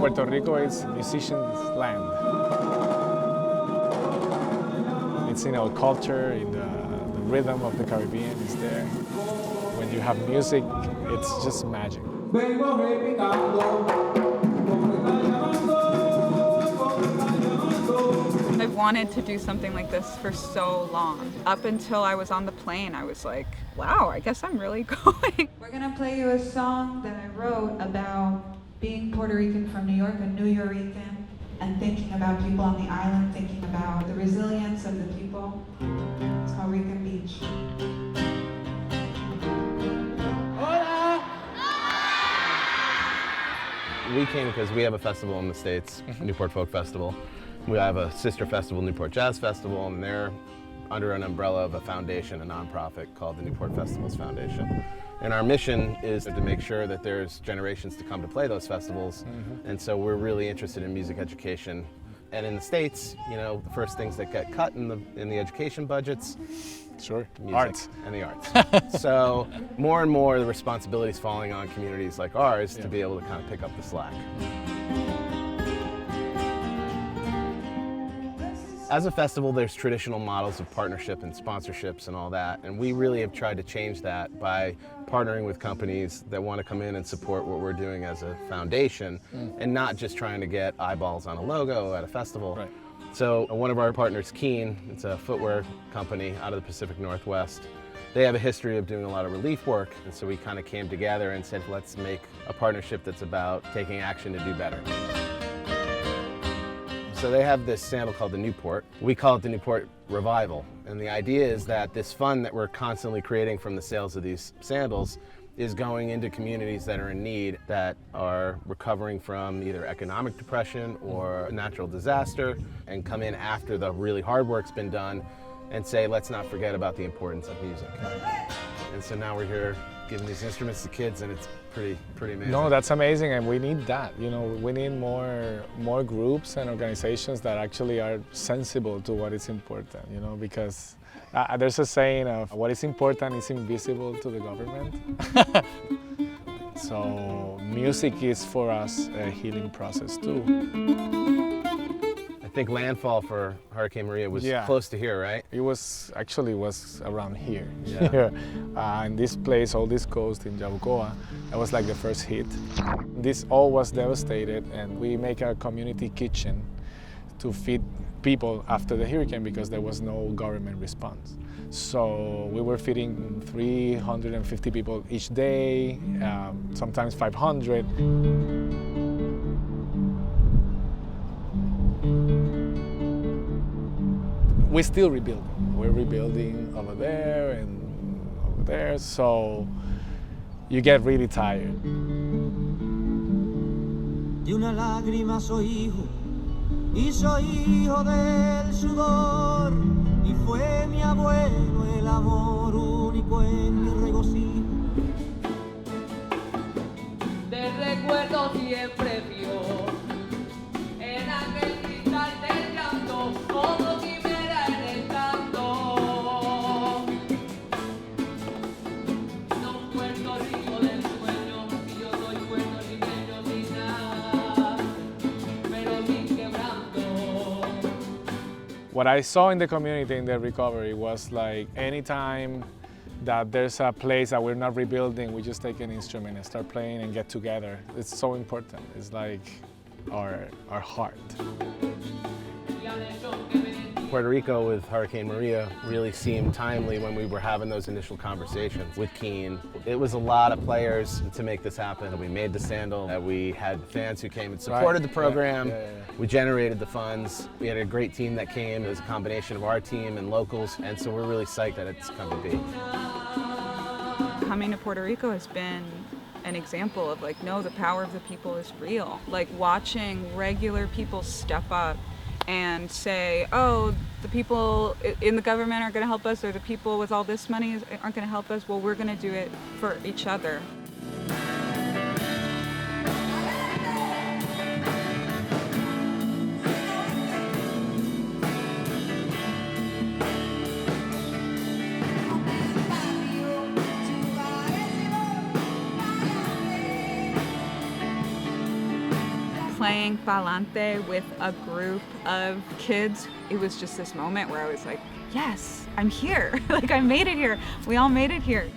Puerto Rico is musicians' land. It's in our culture, in the rhythm of the Caribbean is there. When you have music, it's just magic. I've wanted to do something like this for so long. Up until I was on the plane, I was like, wow, I guess I'm really going. We're gonna play you a song that I wrote about being Puerto Rican from New York, a New Yorican, and thinking about people on the island, thinking about the resilience of the people. It's called Rican Beach. We came because we have a festival in the States, Newport Folk Festival. We have a sister festival, Newport Jazz Festival, and they're under an umbrella of a foundation, a nonprofit called the Newport Festivals Foundation. And our mission is to make sure that there's generations to come to play those festivals. And so we're really interested in music education. And in the States, you know, the first things that get cut in the education budgets, Sure, music arts. and the arts. So more and more the responsibility is falling on communities like ours to be able to kind of pick up the slack. As a festival, there's traditional models of partnership and sponsorships and all that, and we really have tried to change that by partnering with companies that want to come in and support what we're doing as a foundation, and not just trying to get eyeballs on a logo at a festival. Right. So one of our partners, Keen, it's a footwear company out of the Pacific Northwest. They have a history of doing a lot of relief work, and so we kind of came together and said, let's make a partnership that's about taking action to do better. So they have this sandal called the Newport. We call it the Newport Revival. And the idea is that this fund that we're constantly creating from the sales of these sandals is going into communities that are in need, that are recovering from either economic depression or natural disaster, and come in after the really hard work's been done and say, let's not forget about the importance of music. And so now we're here giving these instruments to kids, and it's pretty amazing. No, that's amazing, and we need that. You know, we need more groups and organizations that actually are sensible to what is important. You know, because there's a saying of what is important is invisible to the government. So music is for us a healing process too. I think landfall for Hurricane Maria was close to here, right? It was around here. Yeah. Here. In this place, all this coast in Jaucoa, that was like the first hit. This all was devastated, and we make a community kitchen to feed people after the hurricane because there was no government response. So we were feeding 350 people each day, sometimes 500. We're still rebuilding. We're rebuilding over there and over there, so you get really tired. De una lágrima soy hijo, y soy hijo del sudor, y fue mi abuelo el amor único en mi regocijo. Te recuerdo siempre, Dios, en aquel cristal del llanto, como quimera en el canto. No Puerto Rico del sueño, y yo soy puertorriqueño sin nada, pero sin quebranto. What I saw in the community in the recovery was like anytime that there's a place that we're not rebuilding, we just take an instrument and start playing and get together. It's so important. It's like our heart. Puerto Rico with Hurricane Maria really seemed timely when we were having those initial conversations with Keen. It was a lot of players to make this happen. We made the sandal, we had fans who came and supported the program. We generated the funds. We had a great team that came. It was a combination of our team and locals, and so we're really psyched that it's come to be. Coming to Puerto Rico has been an example of like, no, the power of the people is real. Like watching regular people step up and say, oh, the people in the government aren't going to help us, or the people with all this money aren't going to help us. Well, we're going to do it for each other. playing Palante with a group of kids, it was just this moment where I was like, yes, I'm here. Like, I made it here. We all made it here.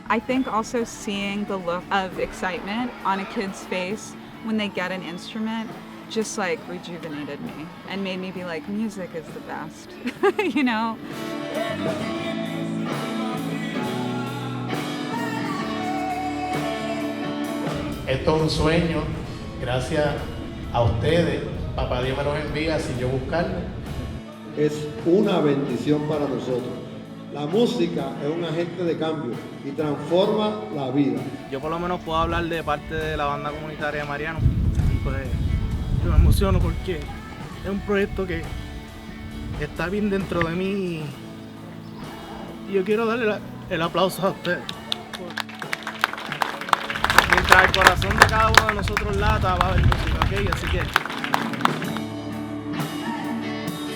I think also seeing the look of excitement on a kid's face when they get an instrument just like rejuvenated me and made me be like, music is the best, you know? Esto es un sueño, gracias a ustedes, Papá Dios me los envía sin yo buscarlo. Es una bendición para nosotros. La música es un agente de cambio y transforma la vida. Yo por lo menos puedo hablar de parte de la banda comunitaria de Mariano. Pues yo me emociono porque es un proyecto que está bien dentro de mí y yo quiero darle el aplauso a ustedes. Mientras el corazón de cada uno de nosotros lata, va a haber música, ¿ok? Así que...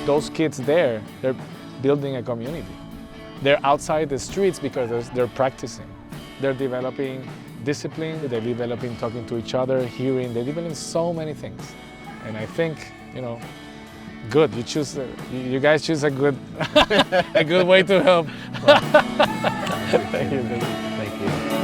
Those kids there, they're building a community. They're outside the streets because they're practicing. They're developing discipline, they're developing talking to each other, hearing, they're developing so many things. And I think, you know, good, you guys choose a good, a good way to help. Thank you. Thank you.